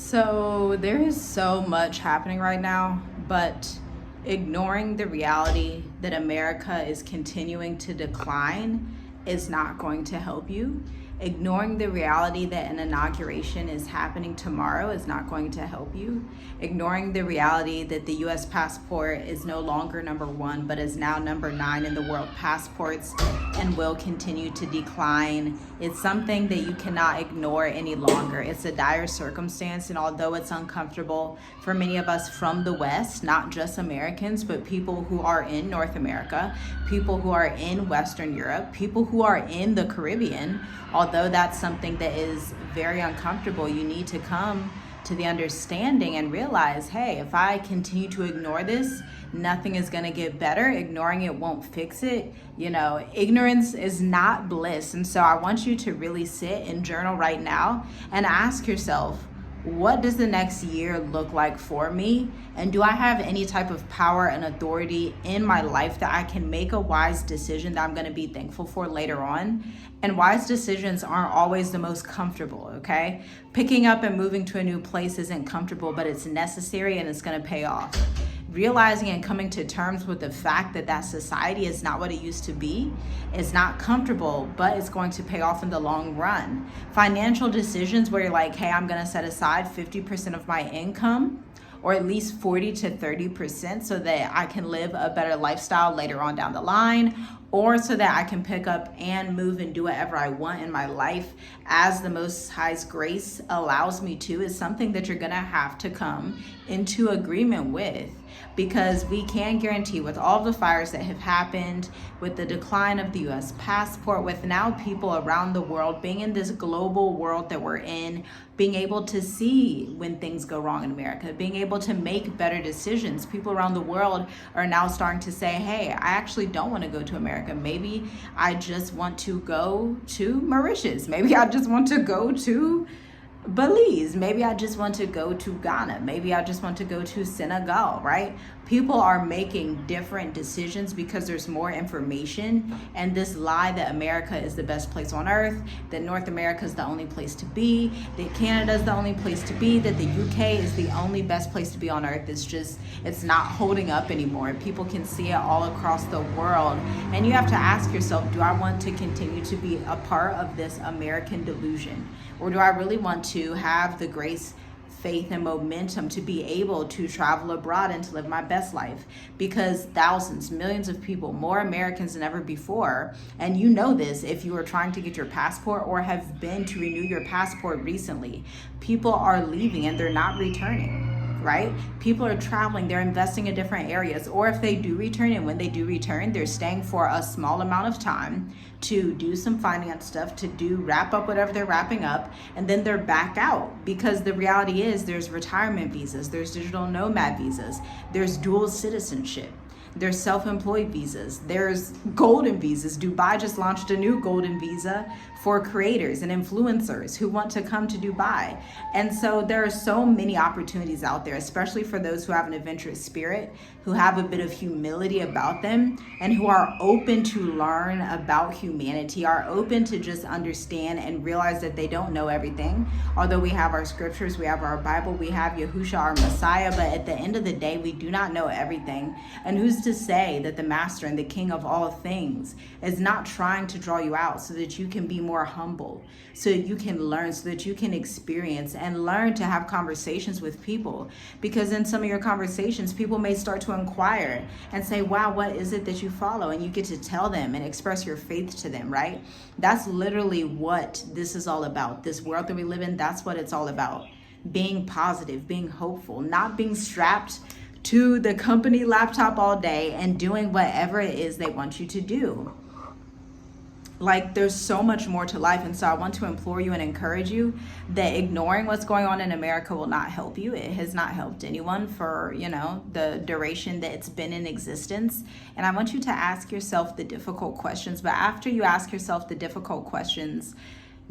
So there is so much happening right now, but ignoring the reality that America is continuing to decline is not going to help you. Ignoring the reality that an inauguration is happening tomorrow is not going to help you. Ignoring the reality that the US passport is no longer number one, but is now number 9 in the world passports and will continue to decline. It's something that you cannot ignore any longer. It's a dire circumstance, and although it's uncomfortable for many of us from the West, not just Americans, but people who are in North America, people who are in Western Europe, people who are in the Caribbean, although that's something that is very uncomfortable, you need to come to the understanding and realize, hey, if I continue to ignore this, nothing is going to get better. Ignoring it won't fix it. Ignorance is not bliss. And so I want you to really sit and journal right now and ask yourself, what does the next year look like for me? And do I have any type of power and authority in my life that I can make a wise decision that I'm going to be thankful for later on? And wise decisions aren't always the most comfortable, okay? Picking up and moving to a new place isn't comfortable, but it's necessary and it's going to pay off. Realizing and coming to terms with the fact that society is not what it used to be is not comfortable, but it's going to pay off in the long run. Financial decisions where you're like, hey, I'm going to set aside 50% of my income, or at least 40 to 30%, so that I can live a better lifestyle later on down the line, or so that I can pick up and move and do whatever I want in my life as the Most High's grace allows me to, is something that you're gonna have to come into agreement with. Because we can guarantee, with all the fires that have happened, with the decline of the US passport, with now people around the world being in this global world that we're in, being able to see when things go wrong in America, being able to make better decisions. People around the world are now starting to say, hey, I actually don't want to go to America. Maybe I just want to go to Mauritius. Maybe I just want to go to Belize. Maybe I just want to go to Ghana. Maybe I just want to go to Senegal, right? People are making different decisions because there's more information, and this lie that America is the best place on earth, that North America is the only place to be, that Canada is the only place to be, that the UK is the only best place to be on earth. It's not holding up anymore. People can see it all across the world, and you have to ask yourself, do I want to continue to be a part of this American delusion? Or do I really want to have the grace, faith, and momentum to be able to travel abroad and to live my best life? Because thousands, millions of people, more Americans than ever before, and you know this if you are trying to get your passport or have been to renew your passport recently, people are leaving and they're not returning. Right? People are traveling, they're investing in different areas, or if they do return, and when they do return, they're staying for a small amount of time to do some finance stuff, to wrap up whatever they're wrapping up, and then they're back out. Because the reality is there's retirement visas, there's digital nomad visas, there's dual citizenship, there's self-employed visas, there's golden visas. Dubai just launched a new golden visa for creators and influencers who want to come to Dubai. And so there are so many opportunities out there, especially for those who have an adventurous spirit, who have a bit of humility about them, and who are open to learn about humanity, are open to just understand and realize that they don't know everything. Although we have our scriptures, we have our Bible, we have Yahushua, our Messiah, but at the end of the day, we do not know everything. And who's to say that the Master and the King of all things is not trying to draw you out so that you can be more humble, so that you can learn, so that you can experience and learn to have conversations with people? Because in some of your conversations, people may start to inquire and say, wow, what is it that you follow? And you get to tell them and express your faith to them, right? That's literally what this is all about. This world that we live in, that's what it's all about. Being positive, being hopeful, not being strapped to the company laptop all day and doing whatever it is they want you to do. Like, there's so much more to life. And so I want to implore you and encourage you that ignoring what's going on in America will not help you. It has not helped anyone for, the duration that it's been in existence. And I want you to ask yourself the difficult questions. But after you ask yourself the difficult questions,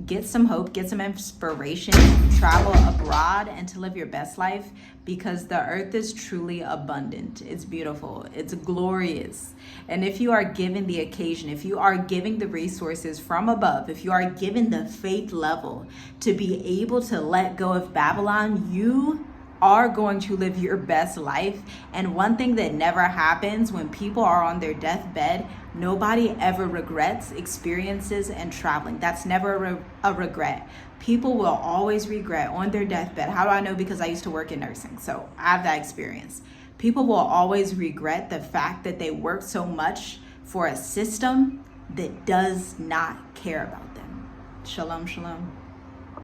get some hope, get some inspiration, travel abroad, and to live your best life, because the earth is truly abundant. It's beautiful. It's glorious. And if you are given the occasion, if you are giving the resources from above, if you are given the faith level to be able to let go of Babylon, you are going to live your best life. And one thing that never happens when people are on their deathbed, nobody ever regrets experiences and traveling. That's never a regret. People will always regret on their deathbed. How do I know? Because I used to work in nursing, so I have that experience. People will always regret the fact that they worked so much for a system that does not care about them. Shalom, shalom.